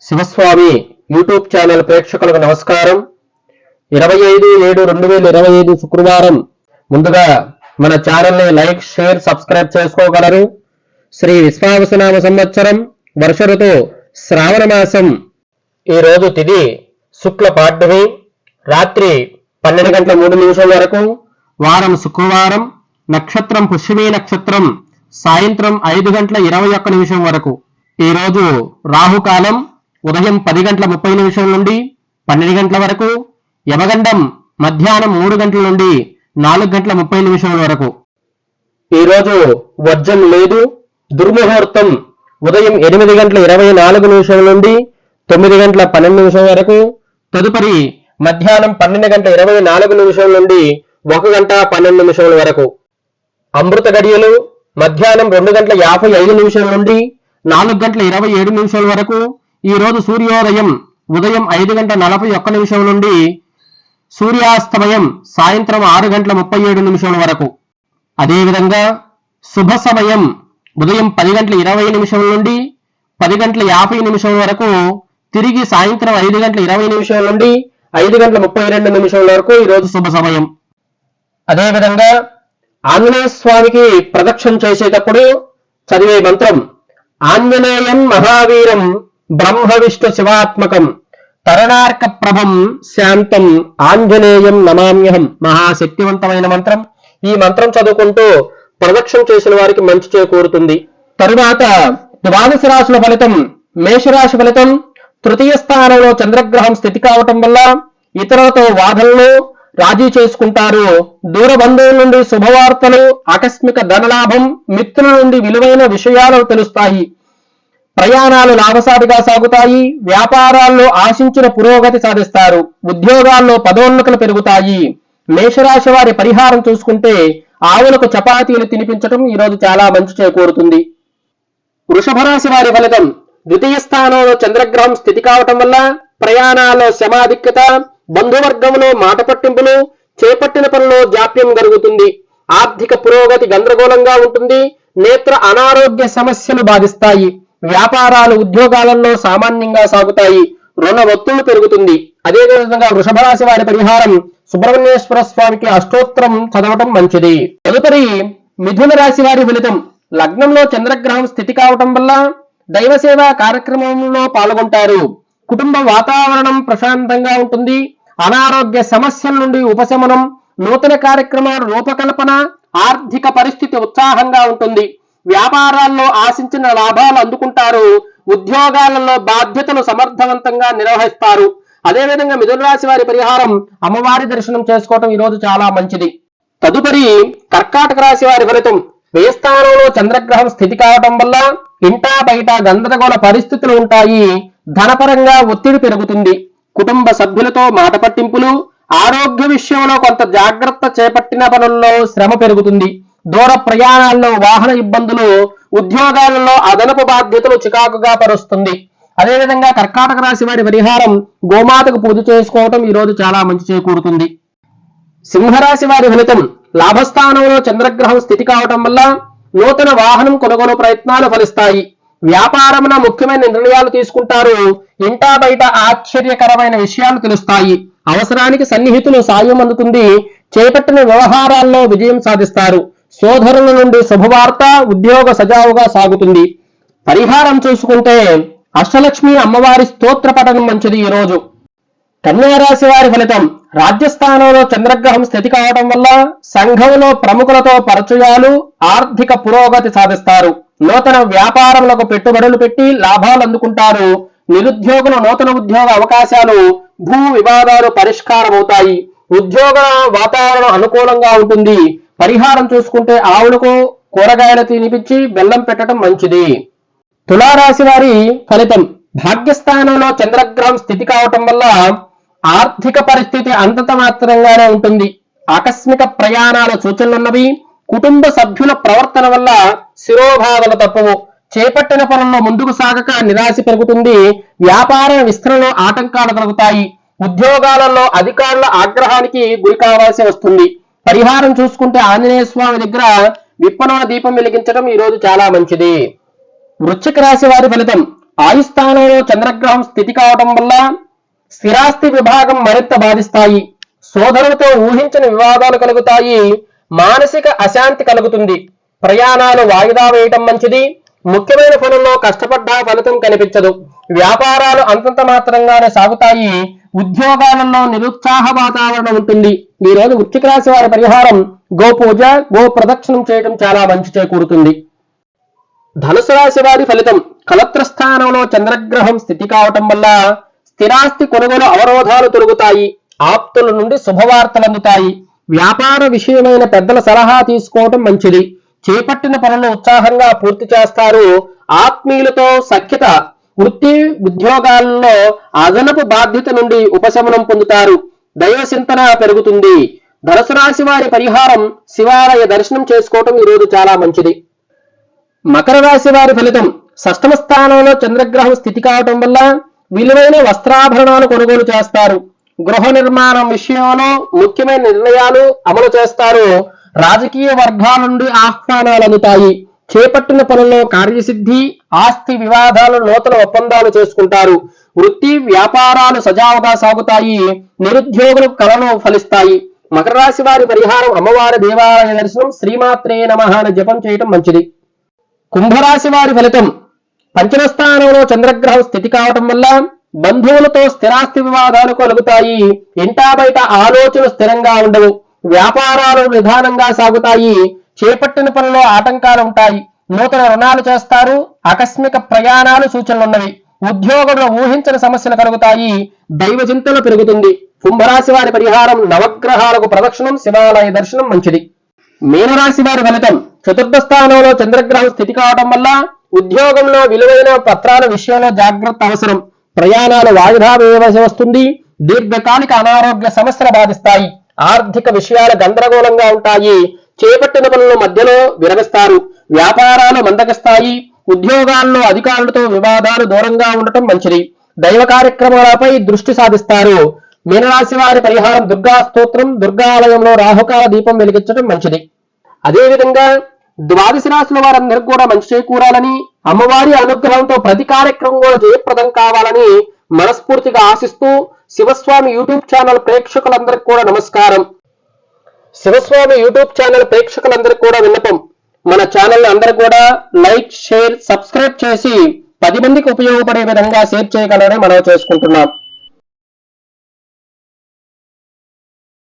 Shivaswami YouTube channel ప్రేక్షకులకు నమస్కారం. 25/7/2025 శుక్రవారం. ముందుగా మన ఛానల్ని లైక్, షేర్, సబ్స్క్రైబ్ చేసుకోగలరు. శ్రీ విశ్వావసునామ సంవత్సరం వర్ష ఋతువు శ్రావణ మాసం. ఈరోజు తిథి శుక్ల పాడ్యమి, రాత్రి 12:03 వరకు. వారం శుక్రవారం. నక్షత్రం పుష్యమీ నక్షత్రం, సాయంత్రం 5:21 వరకు. ఈరోజు రాహుకాలం ఉదయం 10:30 నుండి 12 వరకు. యమగండం మధ్యాహ్నం 3 నుండి 4:30 వరకు. ఈరోజు వర్జం లేదు. దుర్ముహూర్తం ఉదయం 8:24 నుండి 9:12 వరకు. తదుపరి మధ్యాహ్నం 12:24 నుండి 1:12 వరకు. అమృత గడియలు మధ్యాహ్నం 2:55 నుండి 4:27 వరకు. ఈ రోజు సూర్యోదయం ఉదయం 5:41 నుండి సూర్యాస్తమయం సాయంత్రం 6:37 వరకు. అదేవిధంగా శుభ సమయం ఉదయం 10:20 నుండి 10:50 వరకు. తిరిగి సాయంత్రం 5:20 నుండి 5:32 వరకు ఈరోజు శుభ సమయం. అదేవిధంగా ఆంజనేయ స్వామికి ప్రదక్షిణ చేసేటప్పుడు చదివే మంత్రం ఆంజనేయం మహావీరం బ్రహ్మ విష్ణు శివాత్మకం తరణార్క ప్రభం శాంతం ఆంజనేయం నమామ్యహం. మహాశక్తివంతమైన మంత్రం. ఈ మంత్రం చదువుకుంటూ ప్రదక్షిణ చేసిన వారికి మంచి చేకూరుతుంది. తరువాత ద్వాదశ రాశుల ఫలితం. మేషరాశి ఫలితం. తృతీయ స్థానంలో చంద్రగ్రహం స్థితి కావటం వల్ల ఇతరులతో వాదనలు, రాజీ చేసుకుంటారు. దూర బంధువుల నుండి శుభవార్తలు, ఆకస్మిక ధనలాభం, మిత్రుల నుండి విలువైన విషయాలు తెలుస్తాయి. ప్రయాణాలు లాభసాటిగా సాగుతాయి. వ్యాపారాల్లో ఆశించిన పురోగతి సాధిస్తారు. ఉద్యోగాల్లో పదోన్నతులు పెరుగుతాయి. మేషరాశి వారి పరిహారం చూసుకుంటే ఆవులకు చపాతీలు తినిపించడం ఈరోజు చాలా మంచి చేకూరుతుంది. వృషభ రాశి వారి ఫలితం. ద్వితీయ స్థానంలో చంద్రగ్రహం స్థితి కావటం వల్ల ప్రయాణాల్లో శ్రమాధిక్యత, బంధువర్గంలో మాట పట్టింపులు, చేపట్టిన పనుల్లో జాప్యం జరుగుతుంది. ఆర్థిక పురోగతి గందరగోళంగా ఉంటుంది. నేత్ర అనారోగ్య సమస్యలు బాధిస్తాయి. వ్యాపారాలు, ఉద్యోగాలలో సామాన్యంగా సాగుతాయి. రుణ ఒత్తిళ్లు పెరుగుతుంది. అదేవిధంగా వృషభ రాశి వారి పరిహారం సుబ్రహ్మణ్యేశ్వర స్వామికి అష్టోత్తరం చదవటం మంచిది. తదుపరి మిథున రాశి వారి ఫలితం. లగ్నంలో చంద్రగ్రహం స్థితి కావటం వల్ల దైవ సేవా కార్యక్రమంలో పాల్గొంటారు. కుటుంబ వాతావరణం ప్రశాంతంగా ఉంటుంది. అనారోగ్య సమస్యల నుండి ఉపశమనం, నూతన కార్యక్రమాల రూపకల్పన, ఆర్థిక పరిస్థితి ఉత్సాహంగా ఉంటుంది. వ్యాపారాల్లో ఆశించిన లాభాలు అందుకుంటారు. ఉద్యోగాలలో బాధ్యతలు సమర్థవంతంగా నిర్వహిస్తారు. అదేవిధంగా మిథున రాశి వారి పరిహారం అమ్మవారి దర్శనం చేసుకోవటం ఈరోజు చాలా మంచిది. తదుపరి కర్కాటక రాశి వారి ఫలితం. వ్యయస్థానంలో చంద్రగ్రహం స్థితి కావటం వల్ల ఇంటా బయట గందరగోళ పరిస్థితులు ఉంటాయి. ధనపరంగా ఒత్తిడి పెరుగుతుంది. కుటుంబ సభ్యులతో మాట పట్టింపులు, ఆరోగ్య విషయంలో కొంత జాగ్రత్త, చేపట్టిన పనుల్లో శ్రమ పెరుగుతుంది. దూర ప్రయాణాల్లో వాహన ఇబ్బందులు, ఉద్యోగాలలో అదనపు బాధ్యతలు చికాకుగా పరుస్తుంది. అదేవిధంగా కర్కాటక రాశి వారి పరిహారం గోమాతకు పూజ చేసుకోవటం ఈరోజు చాలా మంచి చేకూరుతుంది. సింహరాశి వారి ఫలితం. లాభస్థానంలో చంద్రగ్రహం స్థితి కావటం వల్ల నూతన వాహనం కొనుగోలు ప్రయత్నాలు ఫలిస్తాయి. వ్యాపారమున ముఖ్యమైన నిర్ణయాలు తీసుకుంటారు. ఇంటా బయట ఆశ్చర్యకరమైన విషయాలు తెలుస్తాయి. అవసరానికి సన్నిహితులు సాయం అందుతుంది. చేపట్టిన వ్యవహారాల్లో విజయం సాధిస్తారు. సోదరుల నుండి శుభవార్త, ఉద్యోగ సజావుగా సాగుతుంది. పరిహారం చూసుకుంటే అష్టలక్ష్మి అమ్మవారి స్తోత్ర పఠనం మంచిది. ఈరోజు కన్యారాశి వారి ఫలితం. రాజ్యస్థానంలో చంద్రగ్రహం స్థితి కావడం వల్ల సంఘంలో ప్రముఖులతో పరిచయాలు, ఆర్థిక పురోగతి సాధిస్తారు. నూతన వ్యాపారములకు పెట్టుబడులు పెట్టి లాభాలు అందుకుంటారు. నిరుద్యోగుల నూతన ఉద్యోగ అవకాశాలు, భూ వివాదాలు పరిష్కారమవుతాయి. ఉద్యోగ వాతావరణం అనుకూలంగా ఉంటుంది. పరిహారం చూసుకుంటే ఆవులకు కూరగాయలు తినిపించి బెల్లం పెట్టడం మంచిది. తులారాశి వారి ఫలితం. భాగ్యస్థానంలో చంద్రగ్రహం స్థితి కావటం వల్ల ఆర్థిక పరిస్థితి అంతంత మాత్రంగానే ఉంటుంది. ఆకస్మిక ప్రయాణాల సూచనలున్నవి. కుటుంబ సభ్యుల ప్రవర్తన వల్ల శిరోభాగాలు తప్పవు. చేపట్టిన పనుల్లో ముందుకు సాగక నిరాశ పెరుగుతుంది. వ్యాపార విస్తరణలో ఆటంకాలు కలుగుతాయి. ఉద్యోగాలలో అధికారుల ఆగ్రహానికి గురి కావాల్సి వస్తుంది. పరిహారం చూసుకుంటే ఆంజనేయ స్వామి దగ్గర విప్పనవ దీపం వెలిగించడం ఈరోజు చాలా మంచిది. వృశ్చిక రాశి వారి ఫలితం. ఆయుస్థానంలో చంద్రగ్రహం స్థితి కావటం వల్ల స్థిరాస్తి విభాగం మరింత బాధిస్తాయి. సోదరులతో ఊహించని వివాదాలు కలుగుతాయి. మానసిక అశాంతి కలుగుతుంది. ప్రయాణాలు వాయిదా వేయటం మంచిది. ముఖ్యమైన పనుల్లో కష్టపడ్డా ఫలితం కనిపించదు. వ్యాపారాలు అంతంత మాత్రంగానే సాగుతాయి. ఉద్యోగాలలో నిరుత్సాహ వాతావరణం ఉంటుంది. ఈ రోజు వృశ్చిక రాశి వారి పరిహారం గోపూజ, గో ప్రదక్షిణం చేయడం చాలా మంచి చేకూరుతుంది. ధనుసు రాశి వారి ఫలితం కలత్ర స్థానంలో చంద్రగ్రహం స్థితి కావటం వల్ల స్థిరాస్తి కొనుగోలు అవరోధాలు తొలగుతాయి. ఆప్తుల నుండి శుభవార్తలు అందుతాయి. వ్యాపార విషయమైన పెద్దల సలహా తీసుకోవటం మంచిది. చేపట్టిన పనులను ఉత్సాహంగా పూర్తి చేస్తారు. ఆత్మీయులతో సఖ్యత, వృత్తి ఉద్యోగాల్లో అదనపు బాధ్యత నుండి ఉపశమనం పొందుతారు. దైవ చింతన పెరుగుతుంది. ధనుసు రాశి వారి పరిహారం శివాలయ దర్శనం చేసుకోవటం ఈ రోజు చాలా మంచిది. మకర రాశి వారి ఫలితం షష్టమ స్థానంలో చంద్రగ్రహం స్థితి కావటం వల్ల విలువైన వస్త్రాభరణాలు కొనుగోలు చేస్తారు. గృహ నిర్మాణం విషయంలో ముఖ్యమైన నిర్ణయాలు అమలు చేస్తారు. రాజకీయ వర్గాల నుండి ఆహ్వానాలు అందుతాయి. చేపట్టిన పనుల్లో కార్యసిద్ధి, ఆస్తి వివాదాలు నూతన ఒప్పందాలు చేసుకుంటారు. వృత్తి వ్యాపారాలు సజావుగా సాగుతాయి. నిరుద్యోగులు కలను ఫలిస్తాయి. మకర రాశి వారి పరిహారం అమ్మవారి దేవాలయ దర్శనం, శ్రీమాత్రే నమః అని జపం చేయటం మంచిది. కుంభరాశి వారి ఫలితం పంచమ స్థానంలో చంద్రగ్రహం స్థితి కావటం వల్ల బంధువులతో స్థిరాస్తి వివాదాలు కలుగుతాయి. ఇంటా బయట ఆలోచనలు స్థిరంగా ఉండవు. వ్యాపారాలు నిదానంగా సాగుతాయి. చేపట్టిన పనుల్లో ఆటంకాలు ఉంటాయి. నూతన రుణాలు చేస్తారు. ఆకస్మిక ప్రయాణాలు సూచనలున్నవి. ఉద్యోగంలో ఊహించని సమస్యలు కలుగుతాయి. దైవ చింతన పెరుగుతుంది. కుంభరాశి వారి పరిహారం నవగ్రహాలకు ప్రదక్షిణం, శివాలయ దర్శనం మంచిది. మీనరాశి వారి ఫలితం చతుర్థ స్థానంలో చంద్రగ్రహం స్థితి కావడం వల్ల ఉద్యోగంలో విలువైన పత్రాల విషయంలో జాగ్రత్త అవసరం. ప్రయాణాలు వాయిదా వేయవలసి వస్తుంది. దీర్ఘకాలిక అనారోగ్య సమస్యలు బాధిస్తాయి. ఆర్థిక విషయాలు గందరగోళంగా ఉంటాయి. చేపట్టిన పనుల మధ్యలో విరమిస్తారు. వ్యాపారాలు మందగిస్తాయి. ఉద్యోగాల్లో అధికారులతో వివాదాలు దూరంగా ఉండటం మంచిది. దైవ కార్యక్రమాలపై దృష్టి సాధిస్తారు. మీనరాశి వారి పరిహారం దుర్గా స్తోత్రం, దుర్గాలయంలో రాహుకాల దీపం వెలిగించడం మంచిది. అదేవిధంగా ద్వాదశ రాశుల వారందరికీ కూడా మంచి చేకూరాలని, అమ్మవారి అనుగ్రహంతో ప్రతి కార్యక్రమం కూడా జయప్రదం కావాలని మనస్ఫూర్తిగా ఆశిస్తూ శివస్వామి యూట్యూబ్ ఛానల్ ప్రేక్షకులందరికీ కూడా నమస్కారం. శివస్వామి యూట్యూబ్ ఛానల్ ప్రేక్షకులందరికీ కూడా విన్నపం, మన ఛానల్ అందరూ కూడా లైక్, షేర్, సబ్స్క్రైబ్ చేసి 10 మందికి ఉపయోగపడే విధంగా షేర్ చేయగలరని మనం చేసుకుంటున్నాం.